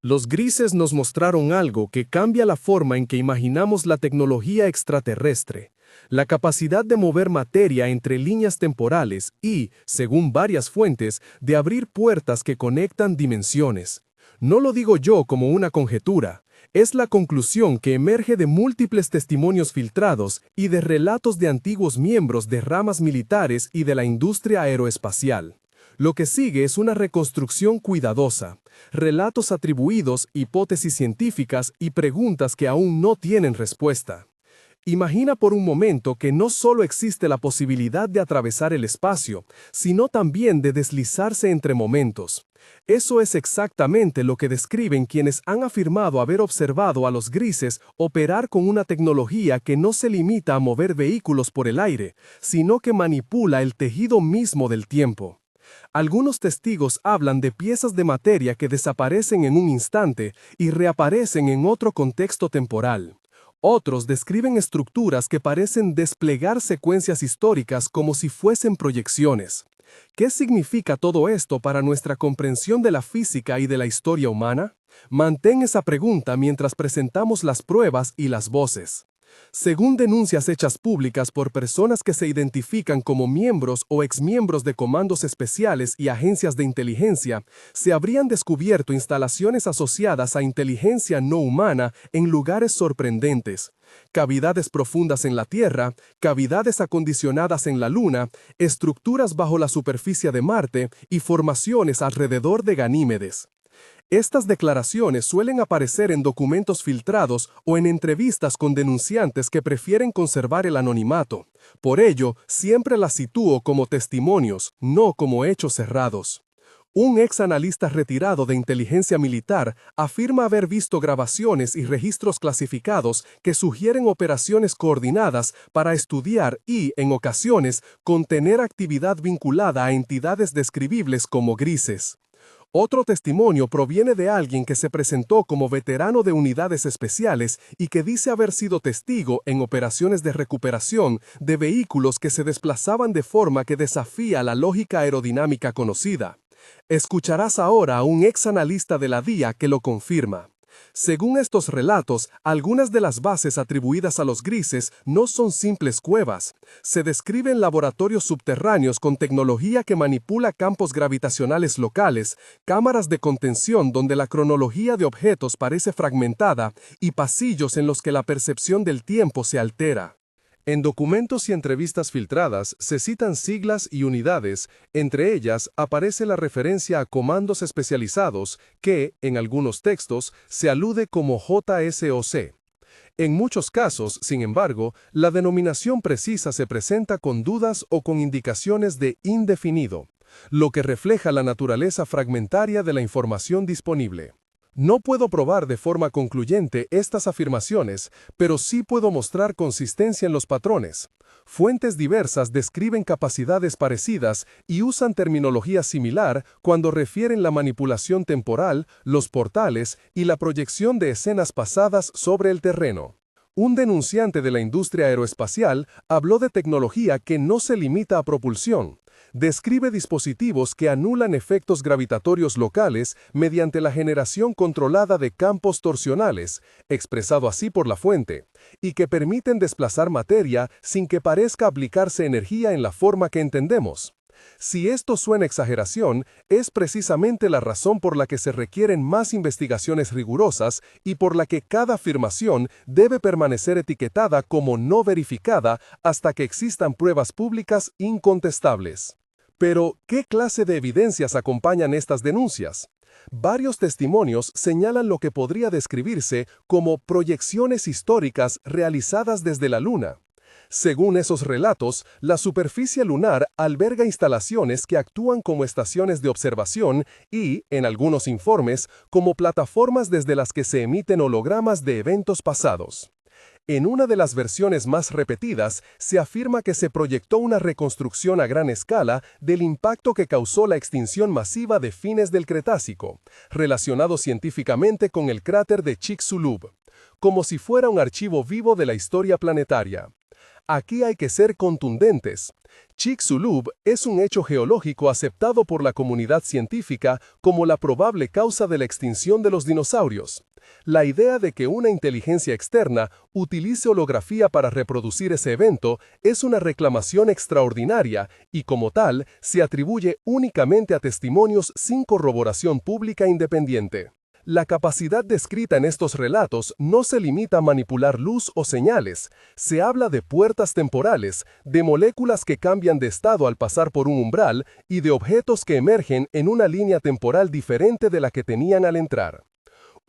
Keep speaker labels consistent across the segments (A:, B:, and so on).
A: Los grises nos mostraron algo que cambia la forma en que imaginamos la tecnología extraterrestre, la capacidad de mover materia entre líneas temporales y, según varias fuentes, de abrir puertas que conectan dimensiones. No lo digo yo como una conjetura, es la conclusión que emerge de múltiples testimonios filtrados y de relatos de antiguos miembros de ramas militares y de la industria aeroespacial. Lo que sigue es una reconstrucción cuidadosa, relatos atribuidos, hipótesis científicas y preguntas que aún no tienen respuesta. Imagina por un momento que no solo existe la posibilidad de atravesar el espacio, sino también de deslizarse entre momentos. Eso es exactamente lo que describen quienes han afirmado haber observado a los grises operar con una tecnología que no se limita a mover vehículos por el aire, sino que manipula el tejido mismo del tiempo. Algunos testigos hablan de piezas de materia que desaparecen en un instante y reaparecen en otro contexto temporal. Otros describen estructuras que parecen desplegar secuencias históricas como si fuesen proyecciones. ¿Qué significa todo esto para nuestra comprensión de la física y de la historia humana? Mantén esa pregunta mientras presentamos las pruebas y las voces. Según denuncias hechas públicas por personas que se identifican como miembros o exmiembros de comandos especiales y agencias de inteligencia, se habrían descubierto instalaciones asociadas a inteligencia no humana en lugares sorprendentes. Cavidades profundas en la Tierra, cavidades acondicionadas en la Luna, estructuras bajo la superficie de Marte y formaciones alrededor de Ganímedes. Estas declaraciones suelen aparecer en documentos filtrados o en entrevistas con denunciantes que prefieren conservar el anonimato. Por ello, siempre las sitúo como testimonios, no como hechos cerrados. Un ex analista retirado de inteligencia militar afirma haber visto grabaciones y registros clasificados que sugieren operaciones coordinadas para estudiar y, en ocasiones, contener actividad vinculada a entidades describibles como grises. Otro testimonio proviene de alguien que se presentó como veterano de unidades especiales y que dice haber sido testigo en operaciones de recuperación de vehículos que se desplazaban de forma que desafía la lógica aerodinámica conocida. Escucharás ahora a un ex analista de la DIA que lo confirma. Según estos relatos, algunas de las bases atribuidas a los grises no son simples cuevas. Se describen laboratorios subterráneos con tecnología que manipula campos gravitacionales locales, cámaras de contención donde la cronología de objetos parece fragmentada y pasillos en los que la percepción del tiempo se altera. En documentos y entrevistas filtradas se citan siglas y unidades, entre ellas aparece la referencia a comandos especializados que, en algunos textos, se alude como JSOC. En muchos casos, sin embargo, la denominación precisa se presenta con dudas o con indicaciones de indefinido, lo que refleja la naturaleza fragmentaria de la información disponible. No puedo probar de forma concluyente estas afirmaciones, pero sí puedo mostrar consistencia en los patrones. Fuentes diversas describen capacidades parecidas y usan terminología similar cuando refieren la manipulación temporal, los portales y la proyección de escenas pasadas sobre el terreno. Un denunciante de la industria aeroespacial habló de tecnología que no se limita a propulsión. Describe dispositivos que anulan efectos gravitatorios locales mediante la generación controlada de campos torsionales, expresado así por la fuente, y que permiten desplazar materia sin que parezca aplicarse energía en la forma que entendemos. Si esto suena exageración, es precisamente la razón por la que se requieren más investigaciones rigurosas y por la que cada afirmación debe permanecer etiquetada como no verificada hasta que existan pruebas públicas incontestables. Pero, ¿qué clase de evidencias acompañan estas denuncias? Varios testimonios señalan lo que podría describirse como proyecciones históricas realizadas desde la Luna. Según esos relatos, la superficie lunar alberga instalaciones que actúan como estaciones de observación y, en algunos informes, como plataformas desde las que se emiten hologramas de eventos pasados. En una de las versiones más repetidas, se afirma que se proyectó una reconstrucción a gran escala del impacto que causó la extinción masiva de fines del Cretácico, relacionado científicamente con el cráter de Chicxulub, como si fuera un archivo vivo de la historia planetaria.
B: Aquí hay que ser contundentes. Chicxulub es un hecho geológico aceptado por la comunidad científica como la probable causa de la extinción de los dinosaurios. La idea de que una inteligencia externa utilice holografía para reproducir ese evento es una reclamación extraordinaria y, como tal, se atribuye únicamente a testimonios sin corroboración pública independiente. La capacidad descrita en estos relatos no se limita a manipular luz o señales. Se habla de puertas temporales, de moléculas que cambian de estado al pasar por un umbral y de objetos que emergen en una línea temporal diferente de la que tenían al entrar.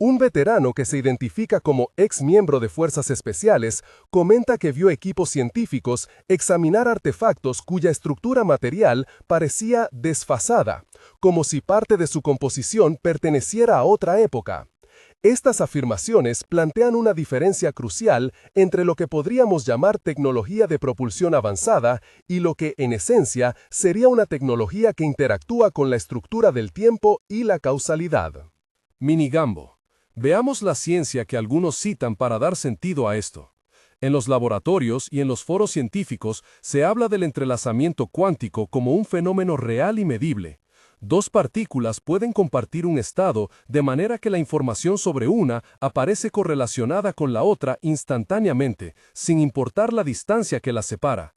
B: Un veterano que se identifica como ex miembro de Fuerzas Especiales comenta que vio equipos científicos examinar artefactos cuya estructura material parecía desfasada, como si parte de su composición perteneciera a otra época. Estas afirmaciones plantean una diferencia crucial entre lo que podríamos llamar tecnología de propulsión avanzada y lo que, en esencia, sería una tecnología que interactúa con la estructura del tiempo y la causalidad.
A: Minigambo. Veamos la ciencia que algunos citan para dar sentido a esto. En los laboratorios y en los foros científicos se habla del entrelazamiento cuántico como un fenómeno real y medible. Dos partículas pueden compartir un estado de manera que la información sobre una aparece correlacionada con la otra instantáneamente, sin importar la distancia que las separa.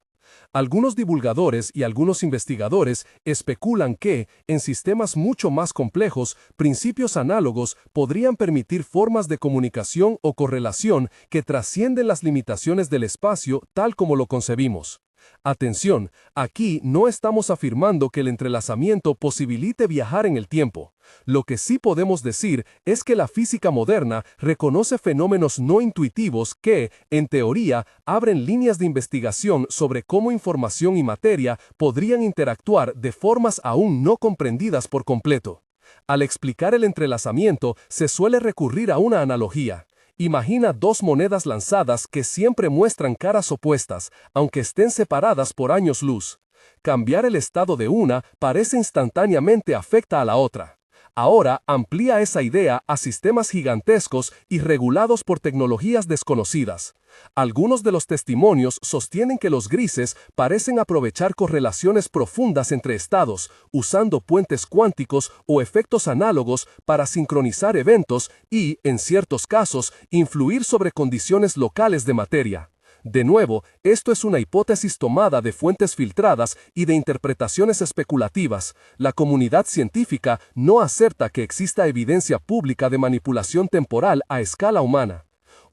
A: Algunos divulgadores y algunos investigadores especulan que, en sistemas mucho más complejos, principios análogos podrían permitir formas de comunicación o correlación que trascienden las limitaciones del espacio tal como lo concebimos. Atención, aquí no estamos afirmando que el entrelazamiento posibilite viajar en el tiempo. Lo que sí podemos decir es que la física moderna reconoce fenómenos no intuitivos que, en teoría, abren líneas de investigación sobre cómo información y materia podrían interactuar de formas aún no comprendidas por completo. Al explicar el entrelazamiento, se suele recurrir a una analogía. Imagina dos monedas lanzadas que siempre muestran caras opuestas, aunque estén separadas por años luz. Cambiar el estado de una parece instantáneamente afecta a la otra. Ahora amplía esa idea a sistemas gigantescos y regulados por tecnologías desconocidas. Algunos de los testimonios sostienen que los grises parecen aprovechar correlaciones profundas entre estados, usando puentes cuánticos o efectos análogos para sincronizar eventos y, en ciertos casos, influir sobre condiciones locales de materia. De nuevo, esto es una hipótesis tomada de fuentes filtradas y de interpretaciones especulativas. La comunidad científica no acepta que exista evidencia pública de manipulación temporal a escala humana.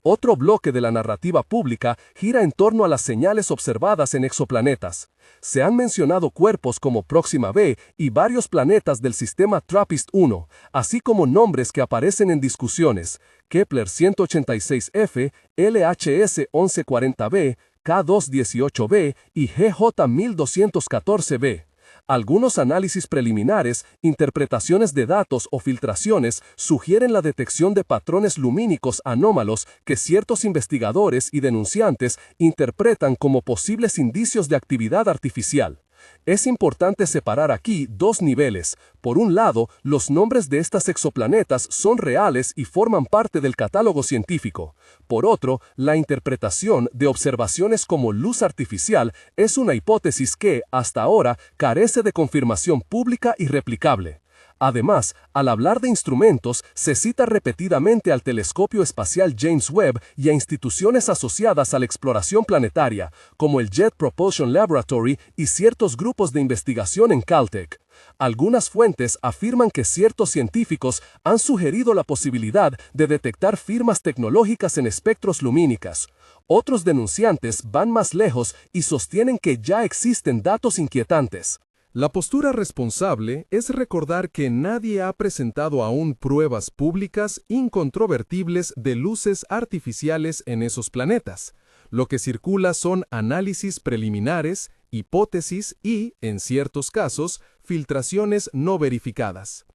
A: Otro bloque de la narrativa pública gira en torno a las señales observadas en exoplanetas. Se han mencionado cuerpos como Próxima b y varios planetas del sistema TRAPPIST-1, así como nombres que aparecen en discusiones: Kepler 186f, LHS 1140b, K218b y GJ 1214b. Algunos análisis preliminares, interpretaciones de datos o filtraciones sugieren la detección de patrones lumínicos anómalos que ciertos investigadores y denunciantes interpretan como posibles indicios de actividad artificial. Es importante separar aquí dos niveles. Por un lado, los nombres de estas exoplanetas son reales y forman parte del catálogo científico. Por otro, la interpretación de observaciones como luz artificial es una hipótesis que, hasta ahora, carece de confirmación pública y replicable. Además, al hablar de instrumentos, se cita repetidamente al telescopio espacial James Webb y a instituciones asociadas a la exploración planetaria, como el Jet Propulsion Laboratory y ciertos grupos de investigación en Caltech. Algunas fuentes afirman que ciertos científicos han sugerido la posibilidad de detectar firmas tecnológicas en espectros lumínicos. Otros denunciantes van más lejos y sostienen que ya existen datos inquietantes.
B: La postura responsable es recordar que nadie ha presentado aún pruebas públicas incontrovertibles de luces artificiales en esos planetas. Lo que circula son análisis preliminares, hipótesis y, en ciertos casos, filtraciones no verificadas.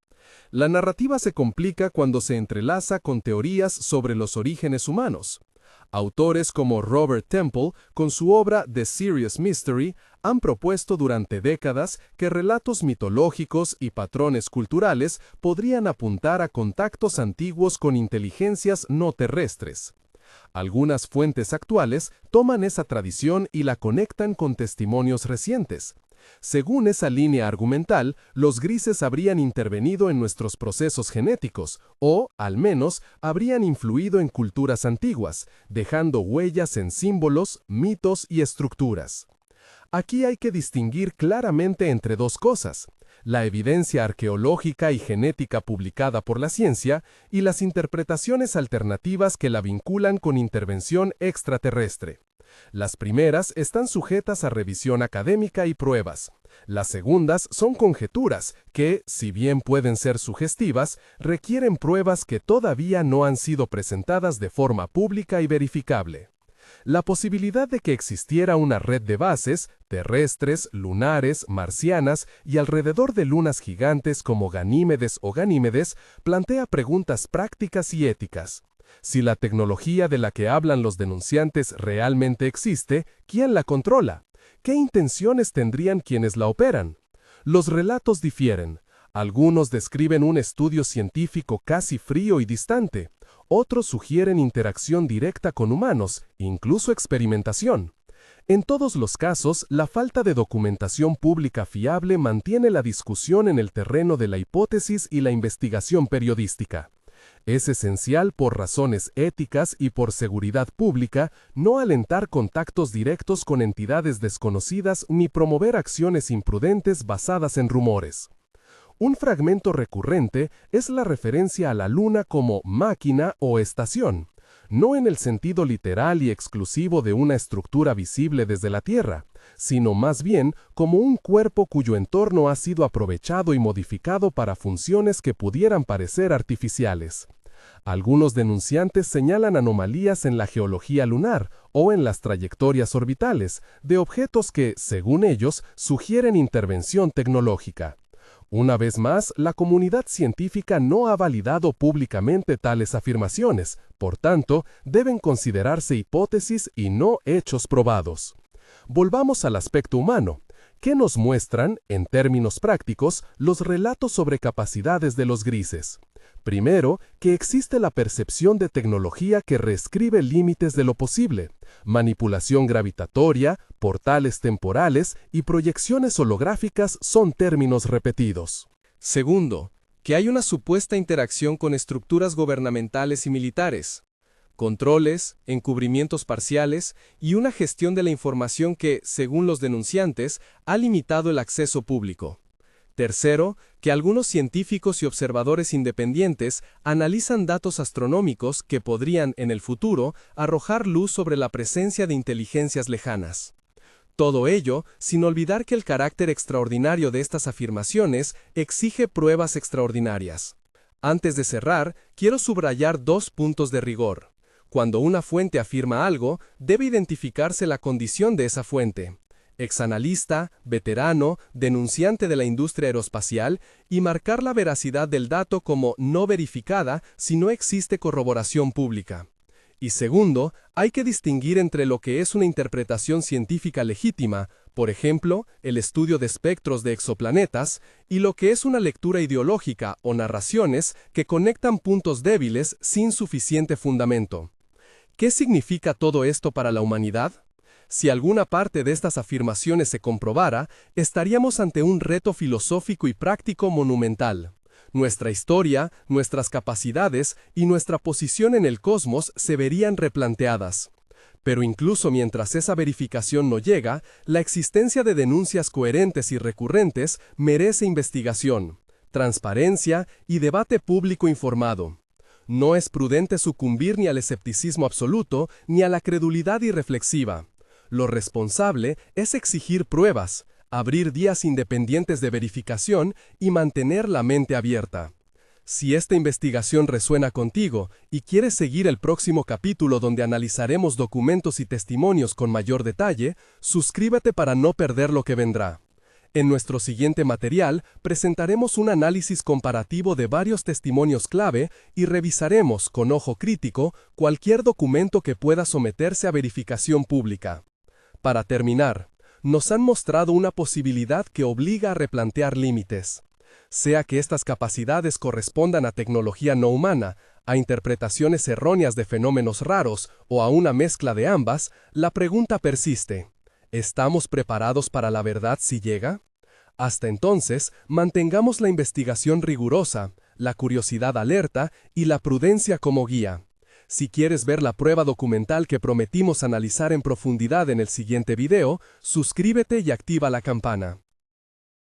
B: La narrativa se complica cuando se entrelaza con teorías sobre los orígenes humanos. Autores como Robert Temple, con su obra The Serious Mystery, han propuesto durante décadas que relatos mitológicos y patrones culturales podrían apuntar a contactos antiguos con inteligencias no terrestres. Algunas fuentes actuales toman esa tradición y la conectan con testimonios recientes. Según esa línea argumental, los grises habrían intervenido en nuestros procesos genéticos, o, al menos, habrían influido en culturas antiguas, dejando huellas en símbolos, mitos y estructuras. Aquí hay que distinguir claramente entre dos cosas: la evidencia arqueológica y genética publicada por la ciencia y las interpretaciones alternativas que la vinculan con intervención extraterrestre. Las primeras están sujetas a revisión académica y pruebas. Las segundas son conjeturas que, si bien pueden ser sugestivas, requieren pruebas que todavía no han sido presentadas de forma pública y verificable. La posibilidad de que existiera una red de bases, terrestres, lunares, marcianas y alrededor de lunas gigantes como Ganímedes o Ganímedes, plantea preguntas prácticas y éticas. Si la tecnología de la que hablan los denunciantes realmente existe, ¿quién la controla? ¿Qué intenciones tendrían quienes la operan? Los relatos difieren. Algunos describen un estudio científico casi frío y distante. Otros sugieren interacción directa con humanos, incluso experimentación. En todos los casos, la falta de documentación pública fiable mantiene la discusión en el terreno de la hipótesis y la investigación periodística. Es esencial, por razones éticas y por seguridad pública, no alentar contactos directos con entidades desconocidas ni promover acciones imprudentes basadas en rumores. Un fragmento recurrente es la referencia a la Luna como máquina o estación, no en el sentido literal y exclusivo de una estructura visible desde la Tierra, sino más bien como un cuerpo cuyo entorno ha sido aprovechado y modificado para funciones que pudieran parecer artificiales. Algunos denunciantes señalan anomalías en la geología lunar o en las trayectorias orbitales de objetos que, según ellos, sugieren intervención tecnológica. Una vez más, la comunidad científica no ha validado públicamente tales afirmaciones, por tanto, deben considerarse hipótesis y no hechos probados. Volvamos al aspecto humano. ¿Qué nos muestran, en términos prácticos, los relatos sobre capacidades de los grises? Primero, que existe la percepción de tecnología que reescribe límites de lo posible, manipulación gravitatoria, portales temporales y proyecciones holográficas son términos repetidos.
A: Segundo, que hay una supuesta interacción con estructuras gubernamentales y militares, controles, encubrimientos parciales y una gestión de la información que, según los denunciantes, ha limitado el acceso público. Tercero, que algunos científicos y observadores independientes analizan datos astronómicos que podrían, en el futuro, arrojar luz sobre la presencia de inteligencias lejanas. Todo ello, sin olvidar que el carácter extraordinario de estas afirmaciones exige pruebas extraordinarias. Antes de cerrar, quiero subrayar 2 puntos de rigor. Cuando una fuente afirma algo, debe identificarse la condición de esa fuente. Exanalista, veterano, denunciante de la industria aeroespacial, y marcar la veracidad del dato como no verificada si no existe corroboración pública. Y segundo, hay que distinguir entre lo que es una interpretación científica legítima, por ejemplo, el estudio de espectros de exoplanetas, y lo que es una lectura ideológica o narraciones que conectan puntos débiles sin suficiente fundamento. ¿Qué significa todo esto para la humanidad? Si alguna parte de estas afirmaciones se comprobara, estaríamos ante un reto filosófico y práctico monumental. Nuestra historia, nuestras capacidades y nuestra posición en el cosmos se verían replanteadas. Pero incluso mientras esa verificación no llega, la existencia de denuncias coherentes y recurrentes merece investigación, transparencia y debate público informado. No es prudente sucumbir ni al escepticismo absoluto ni a la credulidad irreflexiva. Lo responsable es exigir pruebas, abrir vías independientes de verificación y mantener la mente abierta. Si esta investigación resuena contigo y quieres seguir el próximo capítulo donde analizaremos documentos y testimonios con mayor detalle, suscríbete para no perder lo que vendrá. En nuestro siguiente material presentaremos un análisis comparativo de varios testimonios clave y revisaremos con ojo crítico cualquier documento que pueda someterse a verificación pública. Para terminar, nos han mostrado una posibilidad que obliga a replantear límites. Sea que estas capacidades correspondan a tecnología no humana,
B: a interpretaciones erróneas de fenómenos raros o a una mezcla de ambas, la pregunta persiste: ¿estamos preparados para la verdad si llega? Hasta entonces, mantengamos la investigación rigurosa, la curiosidad alerta y la prudencia como guía. Si quieres ver la prueba documental que prometimos analizar en profundidad en el siguiente video, suscríbete y activa la campana.